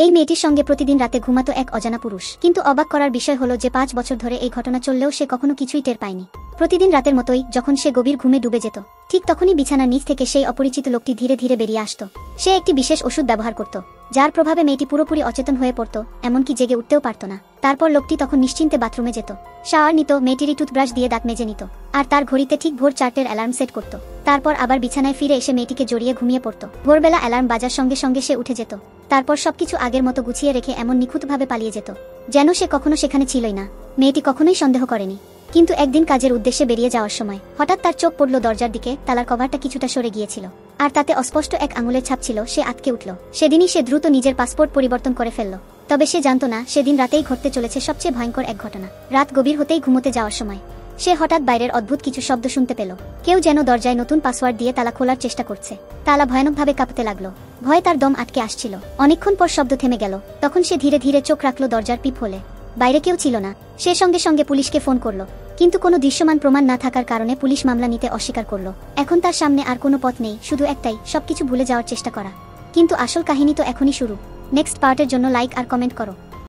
এই মেয়েটির সঙ্গে প্রতিদিন রাতে ঘুমাতো এক অজানা পুরুষ। কিন্তু অবাক করার বিষয় হলো যে 5 বছর ধরে এই ঘটনা চললেও সে কখনো কিছুই টের পায়নি। প্রতিদিন রাতের মতোই যখন সে গভীর ঘুমে ডুবে যেত, ঠিক তখনই বিছানার নিচ থেকে সেই অপরিচিত লোকটি ধীরে ধীরে বেরিয়ে আসত। সে একটি বিশেষ ওষুধ ব্যবহার করত, যার প্রভাবে মেয়েটি পুরোপুরি অচেতন হয়ে পড়ত, এমনকি জেগে উঠতেও পারত না। তারপর লোকটি তখন নিশ্চিন্তে বাথরুমে যেত, শাওয়ার নিত, মেয়েটিরই টুথব্রাশ দিয়ে দাঁত মেজে নিত, আর তার ঘড়িতে ঠিক ভোর 4টের অ্যালার্ম সেট করত। তারপর আবার বিছানায় ফিরে এসে মেয়েটিকে জড়িয়ে ঘুমিয়ে পড়ত। ভোরবেলা অ্যালার্ম বাজার সঙ্গে সঙ্গে সে উঠে যেত। তারপর সবকিছু আগের মতো গুছিয়ে রেখে এমন নিখুঁতভাবে পালিয়ে যেত যেন সে কখনো সেখানে ছিলই না। মেয়েটি কখনোই সন্দেহ করেনি। কিন্তু একদিন কাজের উদ্দেশ্যে বেরিয়ে যাওয়ার সময় হঠাৎ তার চোখ পড়ল দরজার দিকে। তালার কভারটা কিছুটা সরে গিয়েছিল, আর তাতে অস্পষ্ট এক আঙুলের ছাপ ছিল। সে আটকে উঠল। সেদিনই সে দ্রুত নিজের পাসপোর্ট পরিবর্তন করে ফেলল। তবে সে জানত না সেদিন রাতেই ঘটতে চলেছে সবচেয়ে ভয়ঙ্কর এক ঘটনা। রাত গভীর হতেই ঘুমোতে যাওয়ার সময় সে হঠাৎ বাইরের অদ্ভুত কিছু শব্দ শুনতে পেল। কেউ যেন দরজায় নতুন পাসওয়ার্ড দিয়ে তালা খোলার চেষ্টা করছে। তালা ভয়ানকভাবে কাঁপতে লাগলো। ভয়ে তার দম আটকে আসছিল। অনেকক্ষণ পর শব্দ থেমে গেল। তখন সে ধীরে ধীরে চোখ রাখলো দরজার পিপ হলে। বাইরে কেউ ছিল না। সে সঙ্গে সঙ্গে পুলিশকে ফোন করলো, কিন্তু কোনো দৃশ্যমান প্রমাণ না থাকার কারণে পুলিশ মামলা নিতে অস্বীকার করলো। এখন তার সামনে আর কোনো পথ নেই, শুধু একটাই, সবকিছু ভুলে যাওয়ার চেষ্টা করা। কিন্তু আসল কাহিনী তো এখনই শুরু। নেক্সট পার্টের জন্য লাইক আর কমেন্ট করো।